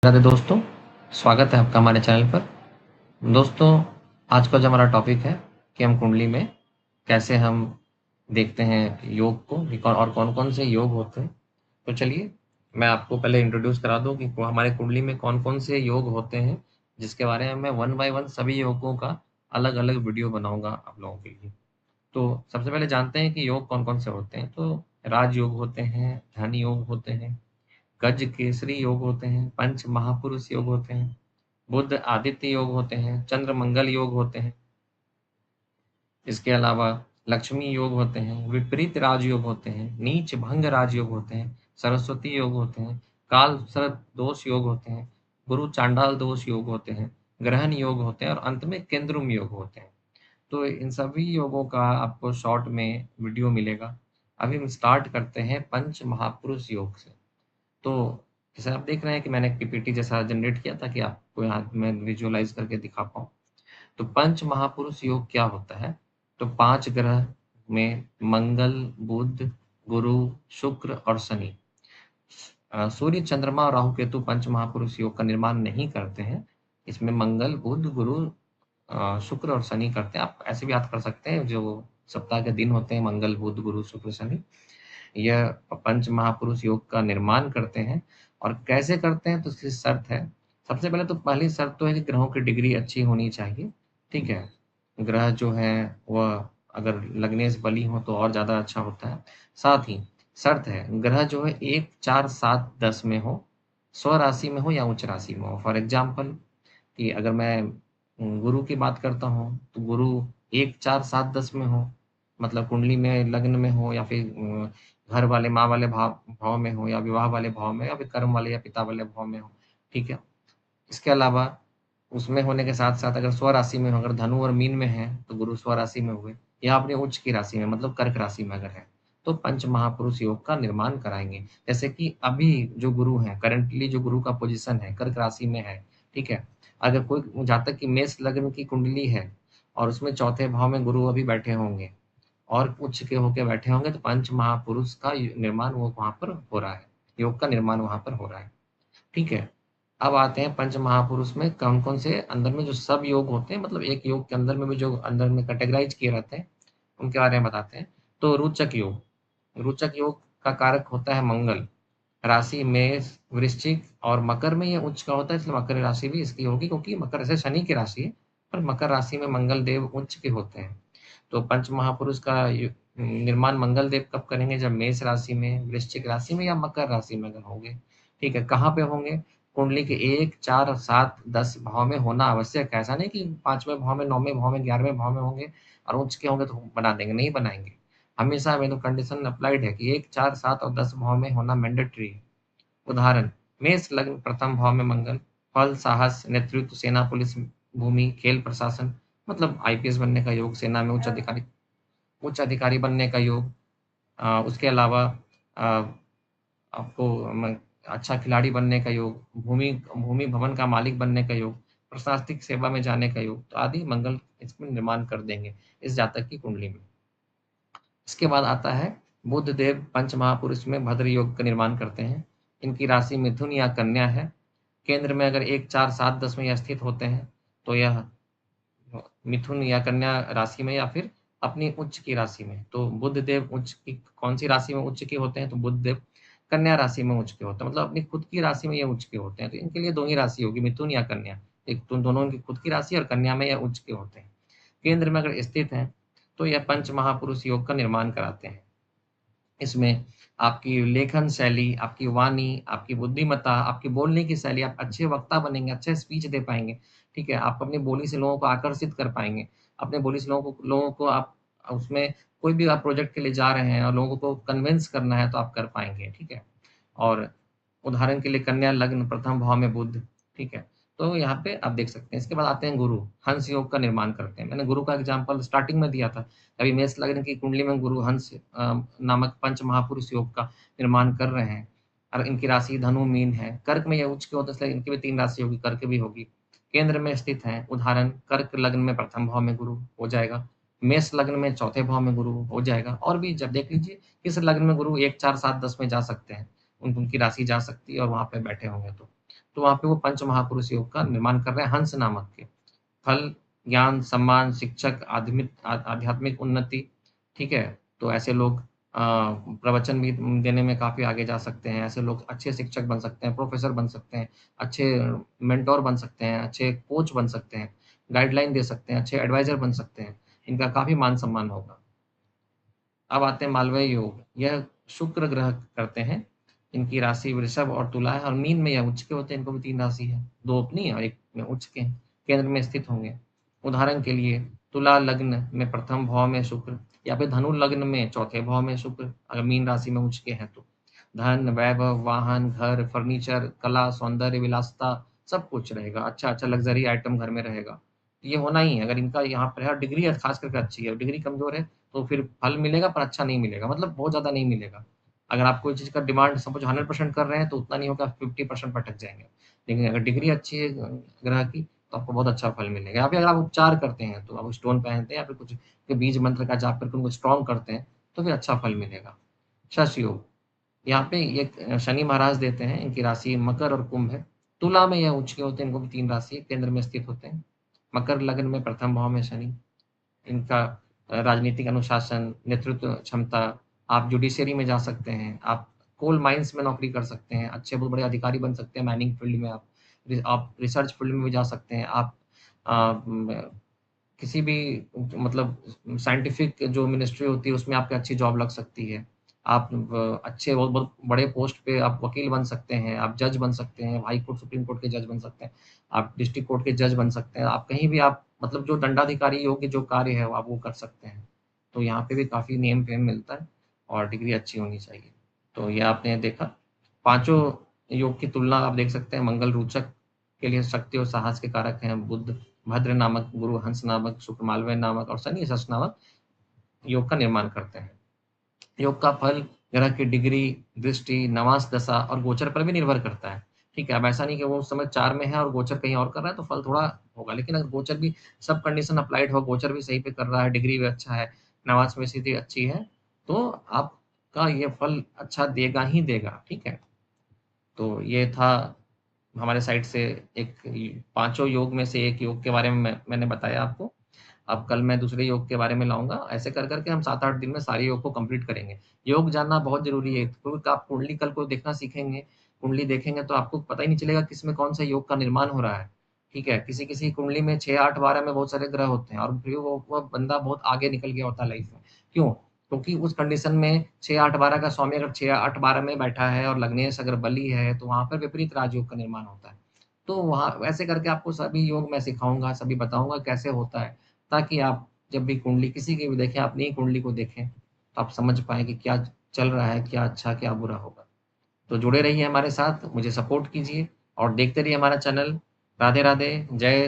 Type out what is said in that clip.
राधे दोस्तों, स्वागत है आपका हमारे चैनल पर। दोस्तों, आज का जो हमारा टॉपिक है कि हम कुंडली में कैसे हम देखते हैं योग को कि और कौन-कौन से योग होते हैं। तो चलिए, मैं आपको पहले इंट्रोड्यूस करा दूँ कि हमारे कुंडली में कौन-कौन से योग होते हैं, जिसके बारे में मैं वन बाय वन सभी योगों का अलग-अलग वीडियो बनाऊँगा आप लोगों के लिए। तो सबसे पहले जानते हैं कि योग कौन-कौन से होते हैं। तो राजयोग होते हैं, धन योग होते हैं, गज केसरी योग होते हैं, पंच महापुरुष योग होते हैं, बुध आदित्य योग होते हैं, चंद्र मंगल योग होते हैं। इसके अलावा लक्ष्मी योग होते हैं, विपरीत राजयोग होते हैं, नीच भंग राजयोग होते हैं, सरस्वती योग होते हैं, काल सर्प दोष योग होते हैं, गुरु चांडाल दोष योग होते हैं, ग्रहण योग होते हैं और अंत में केंद्रुम योग होते हैं। तो इन सभी योगों का आपको शॉर्ट में वीडियो मिलेगा। अभी हम स्टार्ट करते हैं पंच महापुरुष योग से। तो जैसे आप देख रहे हैं कि मैंने एक पीपीटी जैसा जनरेट किया ताकि आपको यहाँ मैं विजुअलाइज़ करके दिखा पाऊँ। तो पंच महापुरुष योग क्या होता है? तो 5 ग्रह में मंगल, बुध, गुरु, शुक्र और शनि। सूर्य, चंद्रमा और राहु केतु पंच महापुरुष योग का निर्माण नहीं करते हैं। इसमें मंगल, बुध, गुरु, शुक्र और शनि करते हैं। आप ऐसे भी याद कर सकते हैं जो सप्ताह के दिन होते हैं मंगल, बुध, गुरु, शुक्र, शनि। यह पंच महापुरुष योग का निर्माण करते हैं और कैसे करते हैं तो इसकी शर्त है। सबसे पहले तो पहली शर्त तो है कि ग्रहों की डिग्री अच्छी होनी चाहिए, ठीक है? ग्रह जो हैं वह अगर लगने से बली हो तो और ज़्यादा अच्छा होता है। साथ ही शर्त है ग्रह जो है 1, 4, 7, 10 में हो, स्वराशि में हो या उच्च राशि में हो। फॉर एग्ज़ाम्पल कि अगर मैं गुरु की बात करता हूँ, तो गुरु 1, 4, 7, 10 में हो, मतलब कुंडली में लग्न में हो या फिर घर वाले माँ वाले भाव भाव में हो या विवाह वाले भाव में या फिर कर्म वाले या पिता वाले भाव में हो, ठीक है? इसके अलावा उसमें होने के साथ-साथ अगर स्वराशि में हो, अगर धनु और मीन में है, तो गुरु स्वराशि में हुए या अपने उच्च की राशि में मतलब कर्क राशि में अगर है, तो पंच महापुरुष योग का निर्माण कराएँगे। जैसे कि अभी जो गुरु हैं, करंटली जो गुरु का पोज़ीशन है, कर्क राशि में है, ठीक है? अगर कोई जातक की मेष लग्न की कुंडली है और उसमें चौथे भाव में गुरु अभी बैठे होंगे और उच्च के होके बैठे होंगे, तो पंच महापुरुष का निर्माण वो वहाँ पर हो रहा है, योग का निर्माण वहाँ पर हो रहा है, ठीक है? अब आते हैं पंच महापुरुष में कौन-कौन से अंदर में जो सब योग होते हैं, मतलब एक योग के अंदर में भी जो अंदर में कैटेगराइज़ किए रहते हैं, उनके बारे में बताते हैं। तो रोचक योग का कारक होता है मंगल, राशि मेष, वृश्चिक और मकर में ये उच्च का होता है, इसलिए मकर राशि भी इसकी होगी क्योंकि मकर ऐसे शनि की राशि है, पर मकर राशि में मंगल देव उच्च के होते हैं। तो पंच महापुरुष का निर्माण मंगल देव कब करेंगे? जब मेष राशि में, वृश्चिक राशि में या मकर राशि में अगर होंगे, ठीक है? कहाँ पे होंगे? कुंडली के 1, 4, 7, 10 भाव में होना आवश्यक है। ऐसा नहीं कि 5वें भाव में, 9वें भाव में, 11वें भाव में होंगे और उच्च के होंगे तो बना देंगे, नहीं बनाएँगे। हमेशा में तो कंडीशन अप्लाइड है कि 1, 4, 7 और 10 भाव में होना मैंडेटरी है। उदाहरण, मेष लग्न प्रथम भाव में मंगल, फल, साहस, नेतृत्व, सेना, पुलिस, भूमि, खेल, प्रशासन मतलब आईपीएस बनने का योग, सेना में उच्च अधिकारी बनने का योग। उसके अलावा अ, आपको अच्छा खिलाड़ी बनने का योग, भूमि भूमि भवन का मालिक बनने का योग, प्रशासनिक सेवा में जाने का योग, तो आदि मंगल इसमें निर्माण कर देंगे, इस जातक की कुंडली में। इसके बाद आता है बुध देव पंच महापुरुष में भद्र योग का निर्माण करते हैं। इनकी राशि मिथुन या कन्या है। केंद्र में अगर 1, 4, 7, 10 में यह स्थित होते हैं, तो यह मिथुन या कन्या राशि में या फिर अपनी उच्च की राशि में। तो बुध देव उच्च की कौन-सी राशि में उच्च के होते हैं? तो बुध देव कन्या राशि में उच्च के होते हैं, मतलब अपनी खुद की राशि में ये उच्च के होते हैं। तो इनके लिए 2 ही राशि होगी, मिथुन या कन्या। एक तो दोनों इनकी खुद की राशि और कन्या में यह उच्च के होते हैं। केंद्र में अगर स्थित हैं, तो यह पंच महापुरुष योग का निर्माण कराते हैं। इसमें आपकी लेखन शैली, आपकी वाणी, आपकी बुद्धिमत्ता, आपकी बोलने की शैली, आप अच्छे वक्ता बनेंगे, अच्छे स्पीच दे पाएँगे, ठीक है? आप अपनी बोली से लोगों को आकर्षित कर पाएँगे। अपने बोली से लोगों को आप उसमें कोई भी आप प्रोजेक्ट के लिए जा रहे हैं और लोगों को कन्विंस करना है, तो आप कर पाएँगे, ठीक है? और उदाहरण के लिए कन्या लग्न प्रथम भाव में बुध, ठीक है? तो यहाँ पे आप देख सकते हैं। इसके बाद आते हैं गुरु, हंस योग का निर्माण करते हैं। मैंने गुरु का एग्ज़ाम्पल स्टार्टिंग में दिया था। अभी मेष लग्न की कुंडली में गुरु हंस नामक पंच महापुरुष योग का निर्माण कर रहे हैं और इनकी राशि धनु, मीन है। कर्क में ये उच्च के होते हैं इसलिए इनकी भी 3 राशि होगी, कर्क भी होगी। केंद्र में स्थित हैं, उदाहरण कर्क लग्न में प्रथम भाव में गुरु हो जाएगा। मेष लग्न में चौथे भाव में गुरु हो जाएगा और भी जब देख लीजिए किस लग्न में गुरु 1, 4, 7, 10 में जा सकते हैं। उनकी राशि जा सकती है और वहाँ पे बैठे होंगे तो। तो वहाँ पे वो पंच महापुरुष योग का निर्माण कर रहे हैं हंस नामक के। फल, ज्ञान, सम्मान, शिक्षक, आध्यात्मिक उन्नति, ठीक है? तो ऐसे लोग प्रवचन भी देने में काफ़ी आगे जा सकते हैं। ऐसे लोग अच्छे शिक्षक बन सकते हैं, प्रोफ़ेसर बन सकते हैं, अच्छे मेंटर बन सकते हैं, अच्छे कोच बन सकते हैं, गाइडलाइन दे सकते हैं, अच्छे एडवाइज़र बन सकते हैं। इनका काफ़ी मान-सम्मान होगा। अब आते हैं मालवीय योग। यह शुक्र ग्रह करते हैं। इनकी राशि वृषभ और तुला है और मीन में यह उच्च के होते हैं। इनको भी 3 राशि है, 2 अपनी और 1 में उच्च के हैं। केंद्र में स्थित होंगे। उदाहरण के लिए तुला लग्न में प्रथम भाव में शुक्र या फिर धनु लग्न में चौथे भाव में शुक्र, अगर मीन राशि में उच्च के हैं तो। धन, वैभव, वाहन, घर, फर्नीचर, कला, सौंदर्य, विलासिता सब कुछ रहेगा। अच्छा-अच्छा लग्ज़री आइटम घर में रहेगा। ये होना ही है। अगर इनका यहाँ पर है और डिग्री ख़ास करके अच्छी है, डिग्री कमज़ोर है तो फिर फल मिलेगा पर अच्छा नहीं मिलेगा, मतलब बहुत ज़्यादा नहीं मिलेगा। अगर आप कोई चीज़ का डिमांड सपोज़ 100% कर रहे हैं तो उतना नहीं होगा, 50% भटक जाएँगे। लेकिन अगर डिग्री अच्छी है ग्रह की तो आपको बहुत अच्छा फल मिलेगा। या फिर अगर आप उपचार करते हैं तो आप स्टोन पहनते हैं या फिर कुछ के बीज मंत्र का जाप करके उनको स्ट्रॉन्ग करते हैं, तो फिर अच्छा फल मिलेगा। शश योग, यहाँ पे ये शनि महाराज देते हैं, इनकी राशि मकर और कुंभ है। तुला में यह उच्च के होते हैं, इनको भी 3 राशि है, केंद्र में स्थित होते हैं। मकर लग्न में प्रथम भाव में शनि, इनका राजनीतिक अनुशासन, नेतृत्व क्षमता, आप जुडिशरी में जा सकते हैं, आप कोल माइन्स में नौकरी कर सकते हैं, अच्छे बहुत बड़े अधिकारी बन सकते हैं माइनिंग फ़ील्ड में आप रिसर्च फ़ील्ड में भी जा सकते हैं, आप म किसी भी मतलब साइंटिफ़िक जो मिनिस्ट्री होती है उसमें आपकी अच्छी जॉब लग सकती है। आप अच्छे बहुत बहुत बड़े पोस्ट पे आप वकील बन सकते हैं, आप जज बन सकते हैं, हाई कोर्ट, सुप्रीम कोर्ट के जज बन सकते हैं, आप डिस्ट्रिक्ट कोर्ट के जज बन सकते हैं, आप कहीं भी आप मतलब जो दंडाधिकारी योग्य जो कार्य है, आप वो कर सकते हैं। तो यहाँ पे भी काफ़ी नेम-फेम मिलता है और डिग्री अच्छी होनी चाहिए। तो ये आपने देखा, पाँचों योग की तुलना आप देख सकते हैं, मंगल रोचक के लिए शक्ति और साहस के कारक हैं, बुध भद्र नामक, गुरु हंस नामक, शुक्र मालवीय नामक और शनि यशस नामक योग का निर्माण करते हैं। योग का फल ग्रह की डिग्री, दृष्टि, नवांश दशा और गोचर पर भी निर्भर करता है। ठीक है, अब ऐसा नहीं कि वो उस समय 4 में है और गोचर कहीं और कर रहा है तो फल थोड़ा होगा। लेकिन अगर गोचर भी सब कंडीशन अप्लाइड हो, गोचर भी सही पे कर रहा है, डिग्री भी अच्छा है, नवांश में स्थिति अच्छी है, तो आपका ये फल अच्छा देगा ही देगा। ठीक है? तो ये था हमारे साइड से एक पाँचों योग में से एक योग के बारे में मैंने बताया आपको। अब कल मैं दूसरे योग के बारे में लाऊँगा। ऐसे कर के हम 7-8 दिन में सारे योग को कंप्लीट करेंगे। योग जानना बहुत ज़रूरी है, क्योंकि आप कुंडली कल को देखना सीखेंगे, कुंडली देखेंगे तो आपको पता ही नहीं चलेगा किसमें कौन-सा योग का निर्माण हो रहा है, ठीक है? किसी-किसी कुंडली में 6, 8, 12 में बहुत सारे ग्रह होते हैं और फिर वो बंदा बहुत आगे निकल गया होता है लाइफ़ में। क्यों? क्योंकि उस कंडीशन में 6, 8, 12 का स्वामी अगर 6, 8, 12 में बैठा है और लग्नेश अगर बली है, तो वहाँ पर विपरीत राजयोग का निर्माण होता है। तो वहाँ वैसे करके आपको सभी योग मैं सिखाऊँगा, सभी बताऊँगा कैसे होता है, ताकि आप जब भी कुंडली किसी की भी देखें, अपनी ही कुंडली को देखें, तो आप समझ पाएँ कि क्या चल रहा है, क्या अच्छा, क्या बुरा होगा। तो जुड़े रहिए हमारे साथ, मुझे सपोर्ट कीजिए और देखते रहिए हमारा चैनल। राधे, राधे, जय